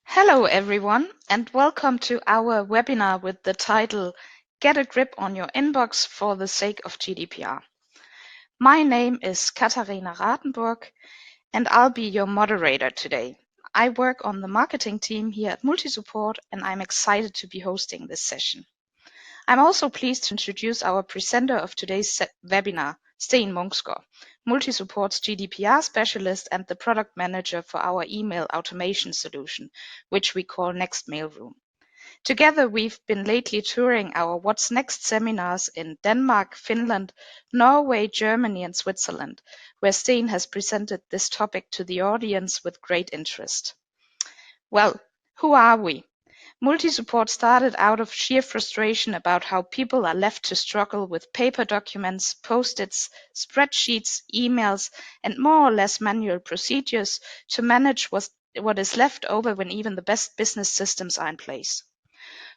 Hello everyone, and welcome to our webinar with the title Get a Grip on Your Inbox for the Sake of GDPR. My name is Katharina Ratenburg, and I'll be your moderator today. I work on the marketing team here at Multisupport, and I'm excited to be hosting this session. I'm also pleased to introduce our presenter of today's webinar, Steen Munksgaard, Multisupport's GDPR specialist and the product manager for our email automation solution, which we call Next Mailroom. Together, we've been lately touring our What's Next seminars in Denmark, Finland, Norway, Germany, and Switzerland, where Steen has presented this topic to the audience with great interest. Well, who are we? Multisupport started out of sheer frustration about how people are left to struggle with paper documents, post-its, spreadsheets, emails, and more or less manual procedures to manage what is left over when even the best business systems are in place.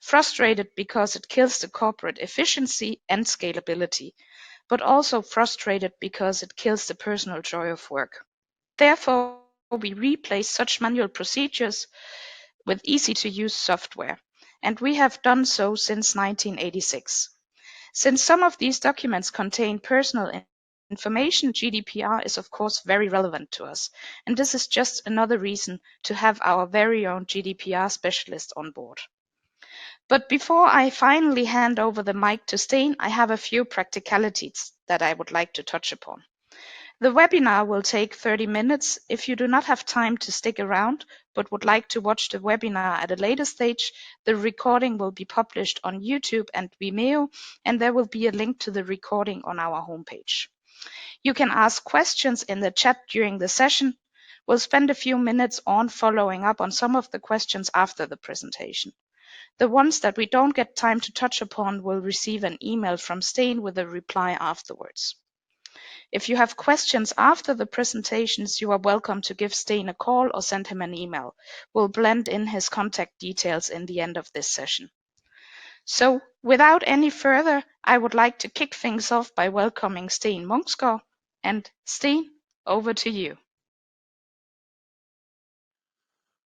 Frustrated because it kills the corporate efficiency and scalability, but also frustrated because it kills the personal joy of work. Therefore, we replace such manual procedures with easy-to-use software, and we have done so since 1986. Since some of these documents contain personal information, GDPR is of course very relevant to us, and this is just another reason to have our very own GDPR specialist on board. But before I finally hand over the mic to Steen, I have a few practicalities that I would like to touch upon. The webinar will take 30 minutes. If you do not have time to stick around, but would like to watch the webinar at a later stage, the recording will be published on YouTube and Vimeo, and there will be a link to the recording on our homepage. You can ask questions in the chat during the session. We'll spend a few minutes on following up on some of the questions after the presentation. The ones that we don't get time to touch upon will receive an email from Steen with a reply afterwards. If you have questions after the presentations, you are welcome to give Steen a call or send him an email. We'll blend in his contact details in the end of this session. So, without any further, I would like to kick things off by welcoming Steen Munksgaard. And Steen, over to you.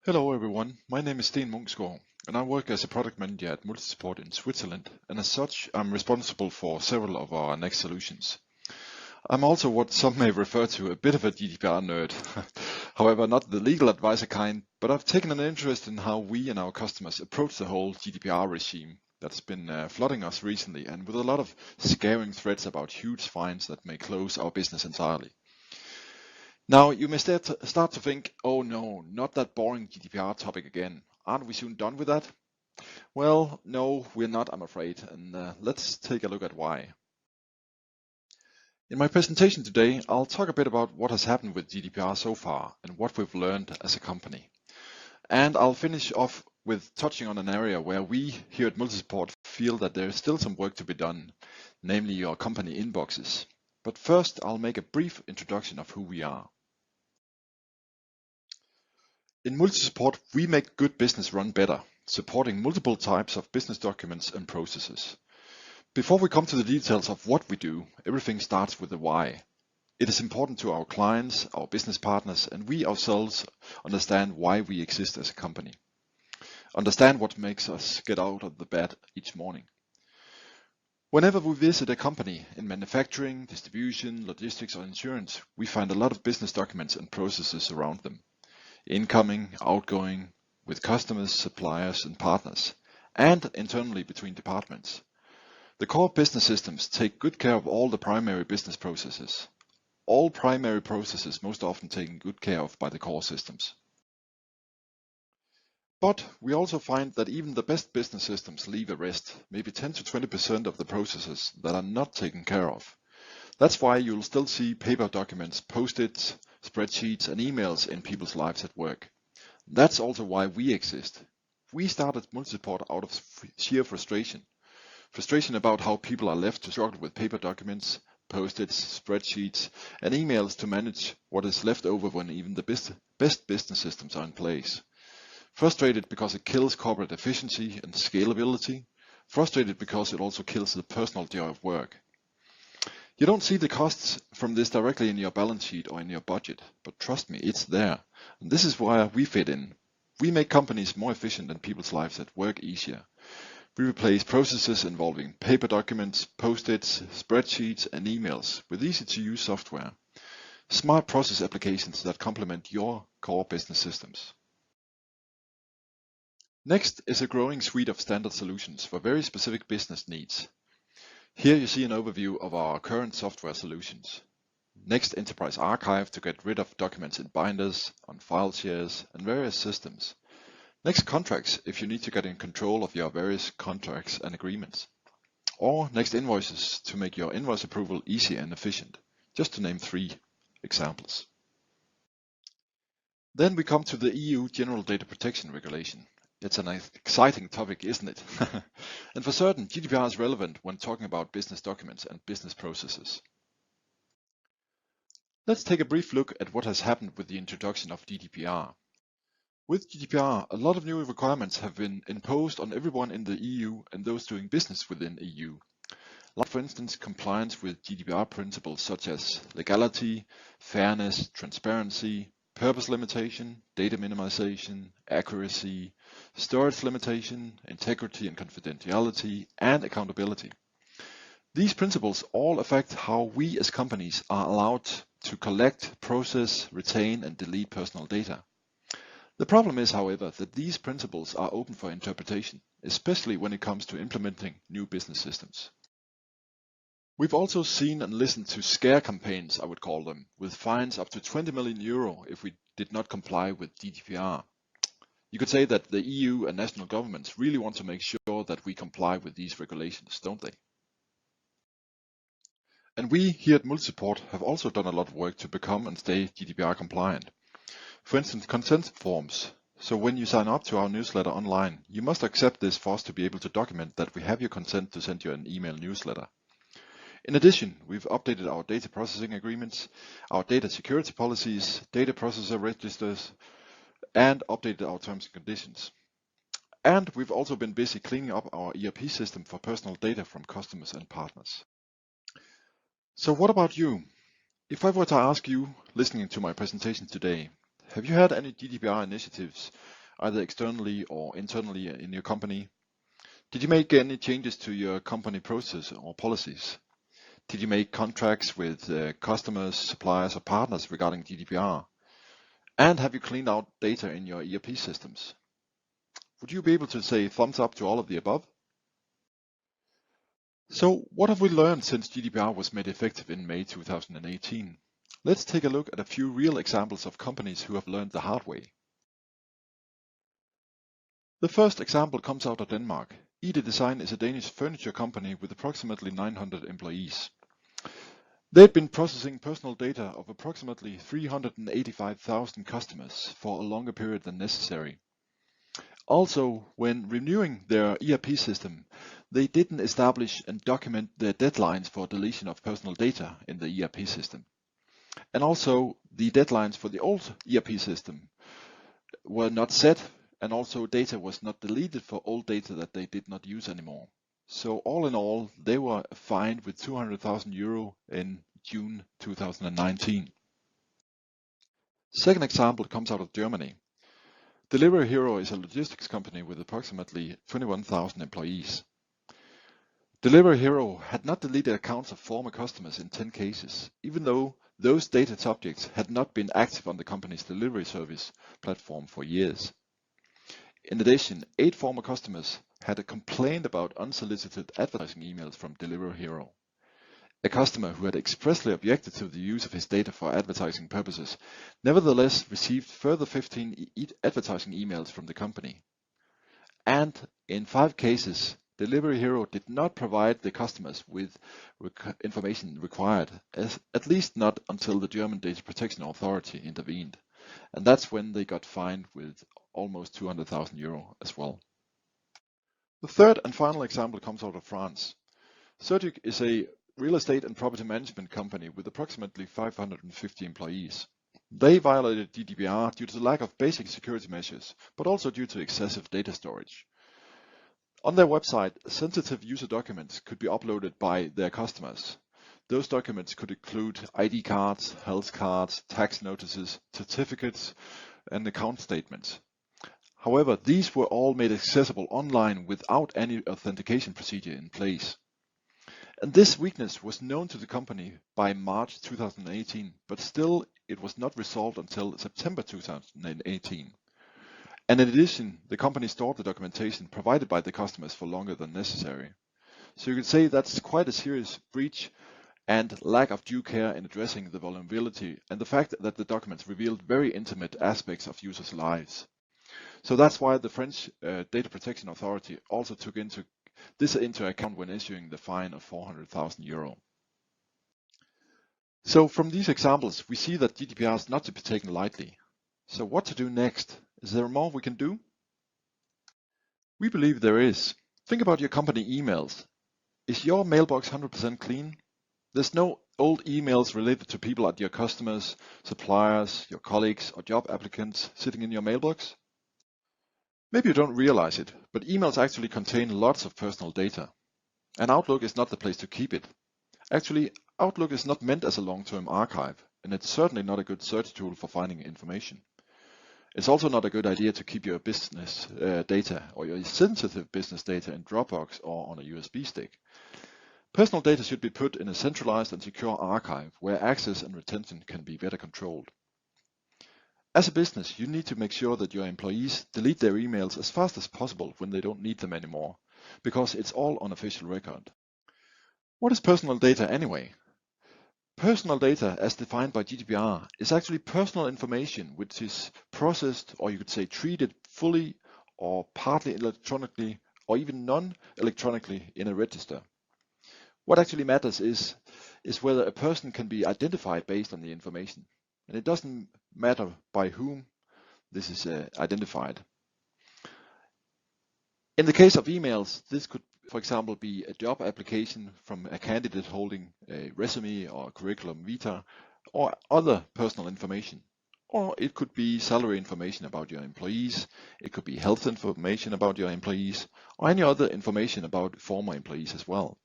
Hello everyone, my name is Steen Munksgaard and I work as a product manager at Multisupport in Switzerland, and as such I'm responsible for several of our Next solutions. I'm also what some may refer to a bit of a GDPR nerd. However, not the legal advisor kind, but I've taken an interest in how we and our customers approach the whole GDPR regime that's been flooding us recently, and with a lot of scaring threats about huge fines that may close our business entirely. Now, you may start to think, oh no, not that boring GDPR topic again. Aren't we soon done with that? Well, no, we're not, I'm afraid, and let's take a look at why. In my presentation today, I'll talk a bit about what has happened with GDPR so far and what we've learned as a company. And I'll finish off with touching on an area where we here at Multisupport feel that there is still some work to be done, namely your company inboxes. But first, I'll make a brief introduction of who we are. In Multisupport, we make good business run better, supporting multiple types of business documents and processes. Before we come to the details of what we do, everything starts with the why. It is important to our clients, our business partners, and we ourselves understand why we exist as a company. Understand what makes us get out of the bed each morning. Whenever we visit a company in manufacturing, distribution, logistics, or insurance, we find a lot of business documents and processes around them. Incoming, outgoing, with customers, suppliers, and partners, and internally between departments. The core business systems take good care of all the primary business processes. All primary processes most often taken good care of by the core systems. But we also find that even the best business systems leave a rest, maybe 10 to 20% of the processes that are not taken care of. That's why you'll still see paper documents, post-its, spreadsheets, and emails in people's lives at work. That's also why we exist. We started Multisupport out of sheer frustration. Frustration about how people are left to struggle with paper documents, post-its, spreadsheets, and emails to manage what is left over when even the best business systems are in place. Frustrated because it kills corporate efficiency and scalability. Frustrated because it also kills the personal joy of work. You don't see the costs from this directly in your balance sheet or in your budget, but trust me, it's there. And this is where we fit in. We make companies more efficient and people's lives at work easier. We replace processes involving paper documents, post-its, spreadsheets, and emails with easy-to-use software. Smart process applications that complement your core business systems. Next is a growing suite of standard solutions for very specific business needs. Here you see an overview of our current software solutions. Next, Enterprise Archive to get rid of documents in binders, on file shares, and various systems. Next, Contracts if you need to get in control of your various contracts and agreements. Or Next, Invoices to make your invoice approval easy and efficient, just to name 3 examples. Then we come to the EU General Data Protection Regulation. It's an exciting topic, isn't it? And for certain, GDPR is relevant when talking about business documents and business processes. Let's take a brief look at what has happened with the introduction of GDPR. With GDPR, a lot of new requirements have been imposed on everyone in the EU and those doing business within the EU. Like for instance, compliance with GDPR principles such as legality, fairness, transparency, purpose limitation, data minimization, accuracy, storage limitation, integrity and confidentiality, and accountability. These principles all affect how we as companies are allowed to collect, process, retain, and delete personal data. The problem is, however, that these principles are open for interpretation, especially when it comes to implementing new business systems. We've also seen and listened to scare campaigns, I would call them, with fines up to 20 million euro if we did not comply with GDPR. You could say that the EU and national governments really want to make sure that we comply with these regulations, don't they? And we here at Multisupport have also done a lot of work to become and stay GDPR compliant. For instance, consent forms. So when you sign up to our newsletter online, you must accept this for us to be able to document that we have your consent to send you an email newsletter. In addition, we've updated our data processing agreements, our data security policies, data processor registers, and updated our terms and conditions. And we've also been busy cleaning up our ERP system for personal data from customers and partners. So what about you? If I were to ask you, listening to my presentation today, have you had any GDPR initiatives, either externally or internally in your company? Did you make any changes to your company process or policies? Did you make contracts with customers, suppliers, or partners regarding GDPR? And have you cleaned out data in your ERP systems? Would you be able to say thumbs up to all of the above? So what have we learned since GDPR was made effective in May 2018? Let's take a look at a few real examples of companies who have learned the hard way. The first example comes out of Denmark. ID Design is a Danish furniture company with approximately 900 employees. They've been processing personal data of approximately 385,000 customers for a longer period than necessary. Also, when renewing their ERP system, they didn't establish and document their deadlines for deletion of personal data in the ERP system. And also, the deadlines for the old ERP system were not set, and also data was not deleted for old data that they did not use anymore. So all in all, they were fined with 200,000 euro in June 2019. Second example comes out of Germany. Delivery Hero is a logistics company with approximately 21,000 employees. Delivery Hero had not deleted accounts of former customers in 10 cases, even though those data subjects had not been active on the company's delivery service platform for years. In addition, 8 former customers had complained about unsolicited advertising emails from Delivery Hero. A customer who had expressly objected to the use of his data for advertising purposes nevertheless received further 15 advertising emails from the company. And in 5 cases, Delivery Hero did not provide the customers with information required, at least not until the German Data Protection Authority intervened. And that's when they got fined with almost 200,000 euro as well. The third and final example comes out of France. Surgic is a real estate and property management company with approximately 550 employees. They violated GDPR due to the lack of basic security measures, but also due to excessive data storage. On their website, sensitive user documents could be uploaded by their customers. Those documents could include ID cards, health cards, tax notices, certificates, and account statements. However, these were all made accessible online without any authentication procedure in place. And this weakness was known to the company by March 2018, but still it was not resolved until September 2018. And in addition, the company stored the documentation provided by the customers for longer than necessary. So you could say that's quite a serious breach and lack of due care in addressing the vulnerability and the fact that the documents revealed very intimate aspects of users' lives. So that's why the French Data Protection Authority also took this into account when issuing the fine of €400,000. So from these examples, we see that GDPR is not to be taken lightly. So what to do next? Is there more we can do? We believe there is. Think about your company emails. Is your mailbox 100% clean? There's no old emails related to people at your customers, suppliers, your colleagues, or job applicants sitting in your mailbox? Maybe you don't realize it, but emails actually contain lots of personal data. And Outlook is not the place to keep it. Actually, Outlook is not meant as a long-term archive, and it's certainly not a good search tool for finding information. It's also not a good idea to keep your business data or your sensitive business data in Dropbox or on a USB stick. Personal data should be put in a centralized and secure archive where access and retention can be better controlled. As a business, you need to make sure that your employees delete their emails as fast as possible when they don't need them anymore, because it's all on official record. What is personal data anyway? Personal data, as defined by GDPR, is actually personal information which is processed, or you could say treated fully or partly electronically, or even non-electronically in a register. What actually matters is whether a person can be identified based on the information. And it doesn't matter by whom this is identified. In the case of emails, this could, for example, be a job application from a candidate holding a resume or curriculum vitae or other personal information. Or it could be salary information about your employees, it could be health information about your employees, or any other information about former employees as well.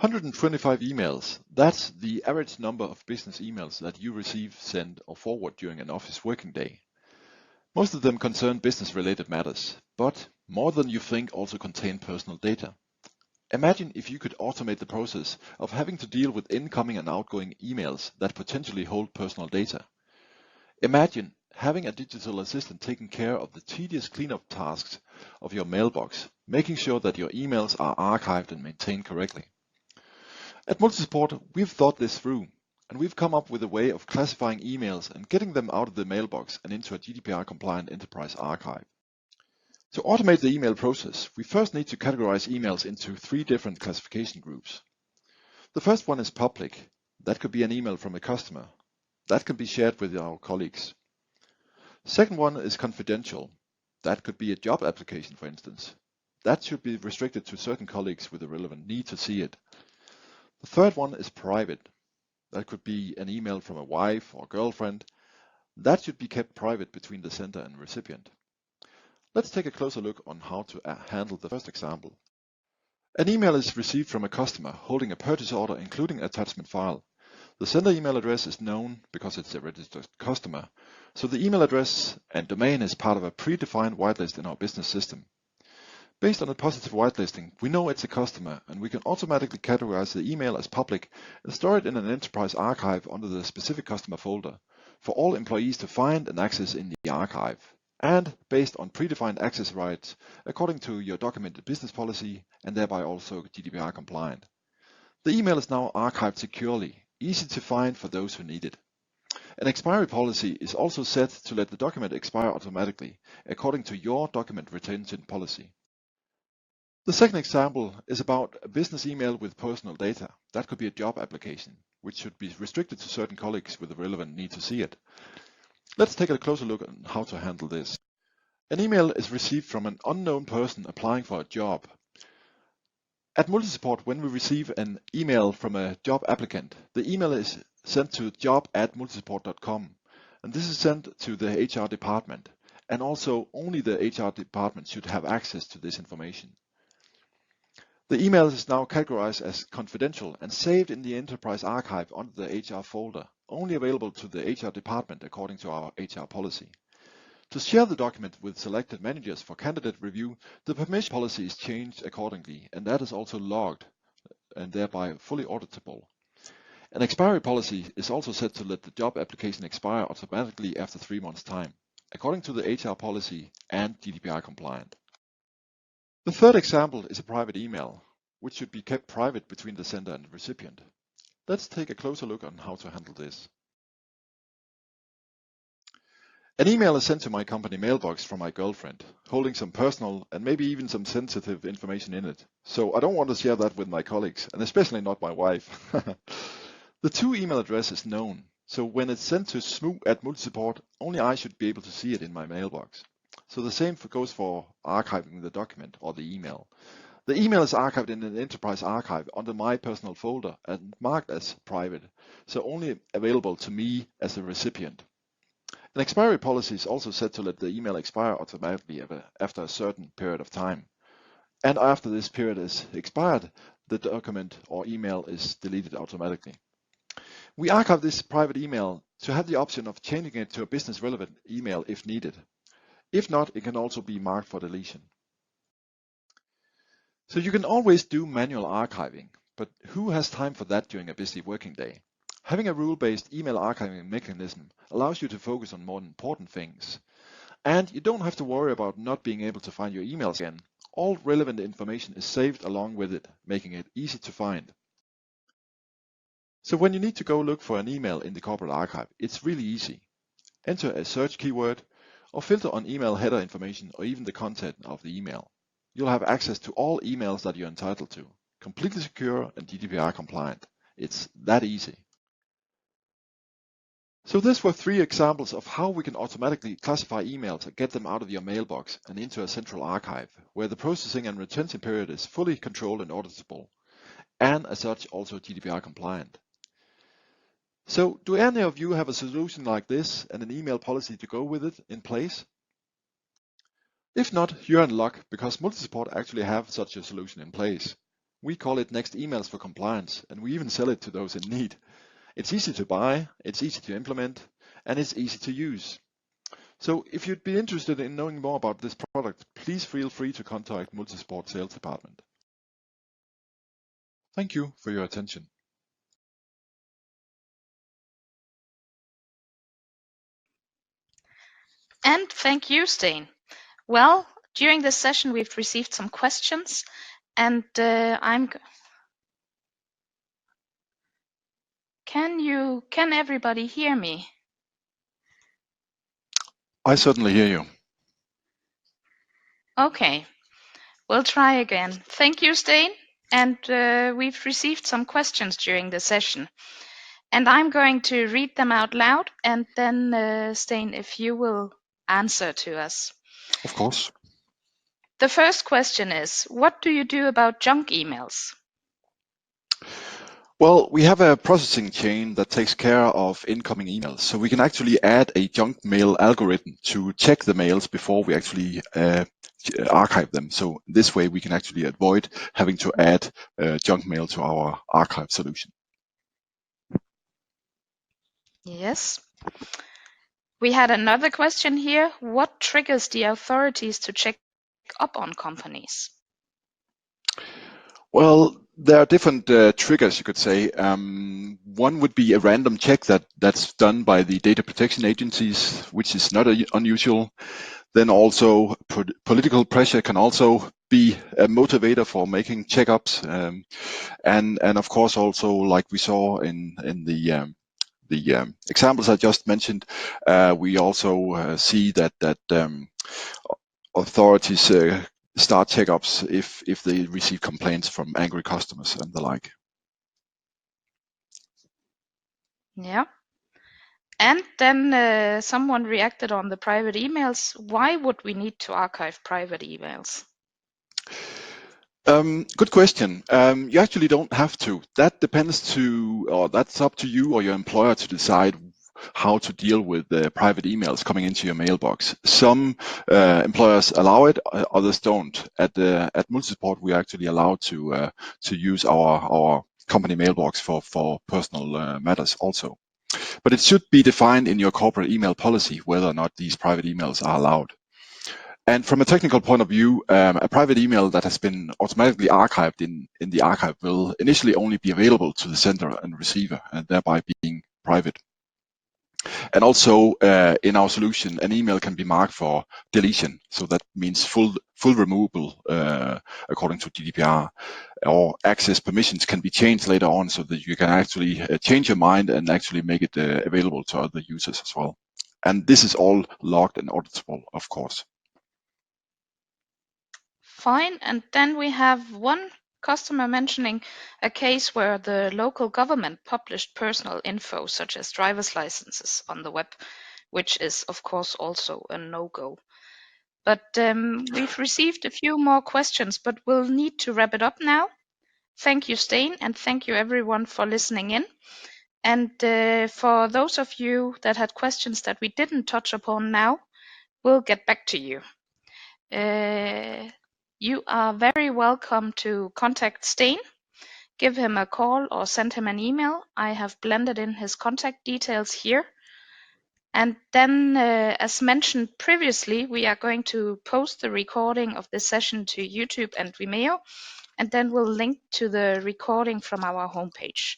125 emails, that's the average number of business emails that you receive, send, or forward during an office working day. Most of them concern business-related matters, but more than you think also contain personal data. Imagine if you could automate the process of having to deal with incoming and outgoing emails that potentially hold personal data. Imagine having a digital assistant taking care of the tedious cleanup tasks of your mailbox, making sure that your emails are archived and maintained correctly. At Multisupport, we've thought this through, and we've come up with a way of classifying emails and getting them out of the mailbox and into a GDPR-compliant enterprise archive. To automate the email process, we first need to categorize emails into 3 different classification groups. The first one is public. That could be an email from a customer. That can be shared with our colleagues. Second one is confidential. That could be a job application, for instance. That should be restricted to certain colleagues with a relevant need to see it. The third one is private. That could be an email from a wife or girlfriend. That should be kept private between the sender and recipient. Let's take a closer look on how to handle the first example. An email is received from a customer holding a purchase order including attachment file. The sender email address is known because it's a registered customer, so the email address and domain is part of a predefined whitelist in our business system. Based on a positive whitelisting, we know it's a customer and we can automatically categorize the email as public and store it in an enterprise archive under the specific customer folder for all employees to find and access in the archive, and based on predefined access rights according to your documented business policy and thereby also GDPR compliant. The email is now archived securely, easy to find for those who need it. An expiry policy is also set to let the document expire automatically according to your document retention policy. The second example is about a business email with personal data. That could be a job application, which should be restricted to certain colleagues with a relevant need to see it. Let's take a closer look at how to handle this. An email is received from an unknown person applying for a job. At Multisupport, when we receive an email from a job applicant, the email is sent to job@multisupport.com, and this is sent to the HR department, and also only the HR department should have access to this information. The email is now categorized as confidential and saved in the enterprise archive under the HR folder, only available to the HR department according to our HR policy. To share the document with selected managers for candidate review, the permission policy is changed accordingly, and that is also logged and thereby fully auditable. An expiry policy is also set to let the job application expire automatically after 3 months' time, according to the HR policy and GDPR compliant. The third example is a private email, which should be kept private between the sender and the recipient. Let's take a closer look on how to handle this. An email is sent to my company mailbox from my girlfriend, holding some personal and maybe even some sensitive information in it. So I don't want to share that with my colleagues, and especially not my wife. The two email address is known, so when it's sent to smoo@multisupport, only I should be able to see it in my mailbox. So the same goes for archiving the document or the email. The email is archived in an enterprise archive under my personal folder and marked as private, so only available to me as a recipient. An expiry policy is also set to let the email expire automatically after a certain period of time. And after this period is expired, the document or email is deleted automatically. We archive this private email to have the option of changing it to a business relevant email if needed. If not, it can also be marked for deletion. So you can always do manual archiving, but who has time for that during a busy working day? Having a rule-based email archiving mechanism allows you to focus on more important things. And you don't have to worry about not being able to find your emails again. All relevant information is saved along with it, making it easy to find. So when you need to go look for an email in the corporate archive, it's really easy. Enter a search keyword or filter on email header information or even the content of the email. You'll have access to all emails that you're entitled to, completely secure and GDPR compliant. It's that easy. So these were 3 examples of how we can automatically classify emails and get them out of your mailbox and into a central archive, where the processing and retention period is fully controlled and auditable, and as such also GDPR compliant. So do any of you have a solution like this and an email policy to go with it in place? If not, you're in luck, because Multisupport actually have such a solution in place. We call it Next Emails for Compliance, and we even sell it to those in need. It's easy to buy, it's easy to implement, and it's easy to use. So if you'd be interested in knowing more about this product, please feel free to contact Multisupport sales department. Thank you for your attention. And thank you, Steen. Well, during this session, we've received some questions, and Can everybody hear me? I certainly hear you. Okay, we'll try again. Thank you, Steen. And we've received some questions during the session. And I'm going to read them out loud, and then, Steen, if you will answer to us. Of course. The first question is, what do you do about junk emails? Well, we have a processing chain that takes care of incoming emails. So we can actually add a junk mail algorithm to check the mails before we actually archive them. So this way we can actually avoid having to add junk mail to our archive solution. Yes. We had another question here. What triggers the authorities to check up on companies? Well, there are different triggers, you could say. One would be a random check that's done by the data protection agencies, which is not unusual. Then also political pressure can also be a motivator for making checkups, and of course also, like we saw in the examples I just mentioned, we also see that authorities start checkups if they receive complaints from angry customers and the like. Yeah. And then someone reacted on the private emails. Why would we need to archive private emails? Good question. You actually don't have to. That depends or that's up to you or your employer to decide how to deal with the private emails coming into your mailbox. Some employers allow it, others don't. At Multisupport, we're actually allowed to use our company mailbox for personal matters also. But it should be defined in your corporate email policy whether or not these private emails are allowed. And from a technical point of view, a private email that has been automatically archived in the archive will initially only be available to the sender and receiver, and thereby being private. And also in our solution, an email can be marked for deletion. So that means full removal according to GDPR, or access permissions can be changed later on so that you can actually change your mind and actually make it available to other users as well. And this is all logged and auditable, of course. Fine. And then we have one customer mentioning a case where the local government published personal info such as driver's licenses on the web, which is of course also a no-go. But we've received a few more questions, but we'll need to wrap it up now. Thank you, Steen, and thank you everyone for listening in. And for those of you that had questions that we didn't touch upon now, we'll get back to you. You are very welcome to contact Steen, give him a call or send him an email. I have blended in his contact details here. And then, as mentioned previously, we are going to post the recording of this session to YouTube and Vimeo, and then we'll link to the recording from our homepage.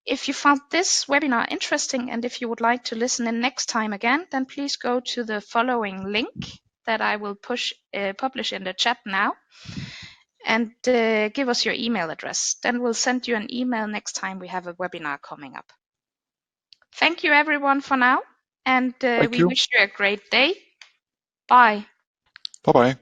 If you found this webinar interesting and if you would like to listen in next time again, then please go to the following link that I will publish in the chat now, and give us your email address. Then we'll send you an email next time we have a webinar coming up. Thank you everyone for now, and we wish you a great day. Bye. Bye-bye.